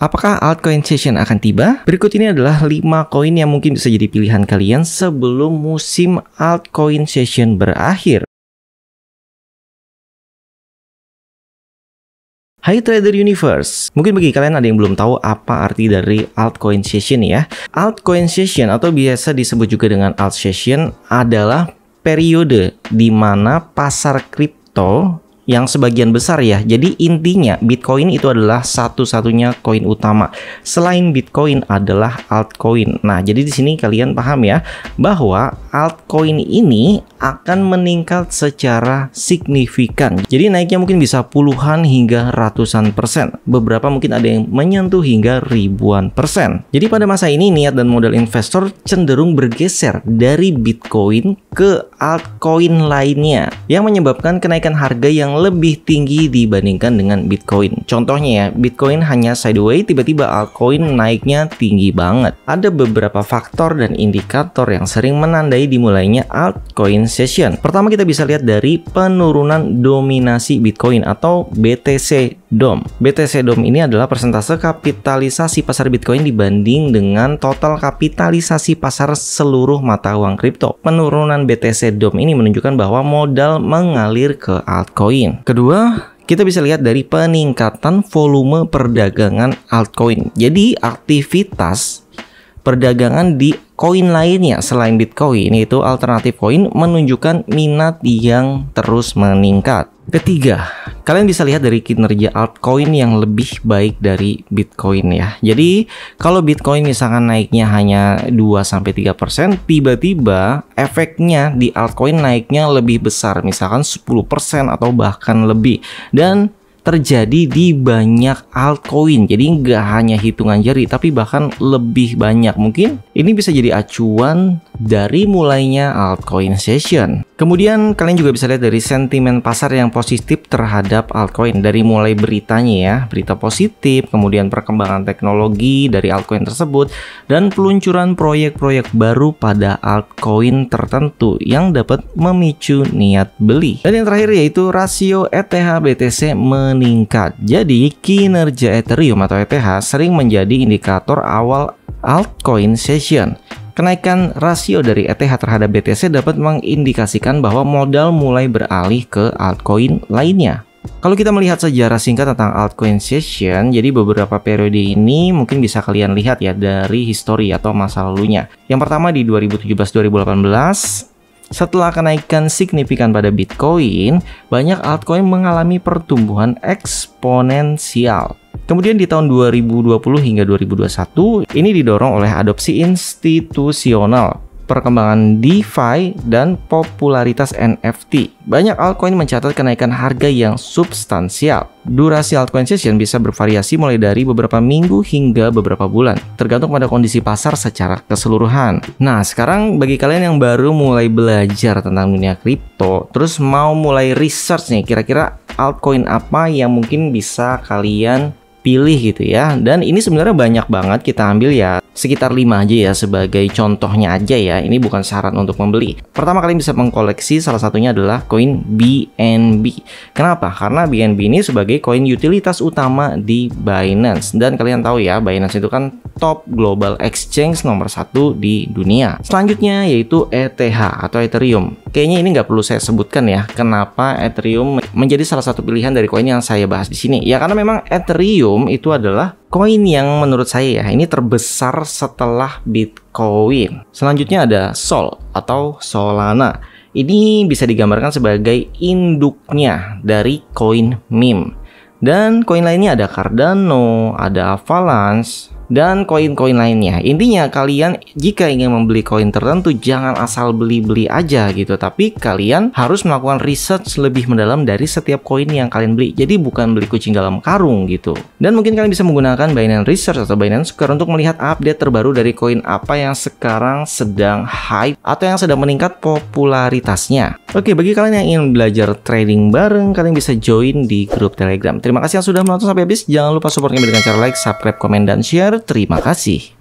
Apakah altcoin session akan tiba? Berikut ini adalah 5 koin yang mungkin bisa jadi pilihan kalian sebelum musim altcoin session berakhir. Hai Trader Universe, mungkin bagi kalian ada yang belum tahu apa arti dari altcoin session ya. Altcoin session atau biasa disebut juga dengan alt session adalah periode di mana pasar kripto yang sebagian besar ya. Jadi intinya Bitcoin itu adalah satu-satunya koin utama. Selain Bitcoin adalah altcoin. Nah, jadi di sini kalian paham ya bahwa altcoin ini akan meningkat secara signifikan. Jadi naiknya mungkin bisa puluhan hingga ratusan persen. Beberapa mungkin ada yang menyentuh hingga ribuan persen. Jadi pada masa ini niat dan modal investor cenderung bergeser dari Bitcoin ke altcoin lainnya yang menyebabkan kenaikan harga yang lebih tinggi dibandingkan dengan Bitcoin. Contohnya ya, Bitcoin hanya sideways, tiba-tiba altcoin naiknya tinggi banget. Ada beberapa faktor dan indikator yang sering menandai dimulainya altcoin session. Pertama kita bisa lihat dari penurunan dominasi Bitcoin atau BTC DOM. BTC DOM ini adalah persentase kapitalisasi pasar Bitcoin dibanding dengan total kapitalisasi pasar seluruh mata uang kripto. Penurunan BTC DOM ini menunjukkan bahwa modal mengalir ke altcoin. Kedua, kita bisa lihat dari peningkatan volume perdagangan altcoin. Jadi aktivitas perdagangan di koin lainnya selain Bitcoin, yaitu alternatif koin, menunjukkan minat yang terus meningkat. Ketiga, kalian bisa lihat dari kinerja altcoin yang lebih baik dari Bitcoin ya. Jadi kalau Bitcoin misalkan naiknya hanya 2-3%, tiba-tiba efeknya di altcoin naiknya lebih besar, misalkan 10% atau bahkan lebih. Dan terjadi di banyak altcoin. Jadi nggak hanya hitungan jari, tapi bahkan lebih banyak. Mungkin ini bisa jadi acuan dari mulainya altcoin session. Kemudian kalian juga bisa lihat dari sentimen pasar yang positif terhadap altcoin. Dari mulai beritanya ya, berita positif, kemudian perkembangan teknologi dari altcoin tersebut, dan peluncuran proyek-proyek baru pada altcoin tertentu yang dapat memicu niat beli. Dan yang terakhir yaitu rasio ETH BTC meningkat. Jadi kinerja Ethereum atau ETH sering menjadi indikator awal altcoin session. Kenaikan rasio dari ETH terhadap BTC dapat mengindikasikan bahwa modal mulai beralih ke altcoin lainnya. Kalau kita melihat sejarah singkat tentang altcoin session, jadi beberapa periode ini mungkin bisa kalian lihat ya dari histori atau masa lalunya. Yang pertama di 2017-2018, setelah kenaikan signifikan pada Bitcoin, banyak altcoin mengalami pertumbuhan eksponensial. Kemudian di tahun 2020 hingga 2021, ini didorong oleh adopsi institusional, perkembangan DeFi, dan popularitas NFT. Banyak altcoin mencatat kenaikan harga yang substansial. Durasi altcoin session bisa bervariasi mulai dari beberapa minggu hingga beberapa bulan, tergantung pada kondisi pasar secara keseluruhan. Nah, sekarang bagi kalian yang baru mulai belajar tentang dunia kripto, terus mau mulai research nih, kira-kira altcoin apa yang mungkin bisa kalian pilih gitu ya. Dan ini sebenarnya banyak banget, kita ambil ya sekitar 5 aja ya sebagai contohnya aja ya. Ini bukan syarat untuk membeli. Pertama, kalian bisa mengkoleksi, salah satunya adalah koin BNB. Kenapa? Karena BNB ini sebagai koin utilitas utama di Binance. Dan kalian tahu ya, Binance itu kan top global exchange nomor 1 di dunia. Selanjutnya yaitu ETH atau Ethereum. Kayaknya ini nggak perlu saya sebutkan ya, kenapa Ethereum menjadi salah satu pilihan dari koin yang saya bahas di sini. Ya karena memang Ethereum itu adalah koin yang menurut saya ya, ini terbesar setelah Bitcoin. Selanjutnya ada Sol atau Solana. Ini bisa digambarkan sebagai induknya dari koin meme. Dan koin lainnya ada Cardano, ada Avalanche, dan koin-koin lainnya. Intinya kalian jika ingin membeli koin tertentu jangan asal beli-beli aja gitu, tapi kalian harus melakukan research lebih mendalam dari setiap koin yang kalian beli. Jadi bukan beli kucing dalam karung gitu. Dan mungkin kalian bisa menggunakan Binance Research atau Binance Square untuk melihat update terbaru dari koin apa yang sekarang sedang hype atau yang sedang meningkat popularitasnya. Oke, bagi kalian yang ingin belajar trading bareng, kalian bisa join di grup Telegram. Terima kasih yang sudah menonton sampai habis. Jangan lupa support kami dengan cara like, subscribe, komen, dan share. Terima kasih.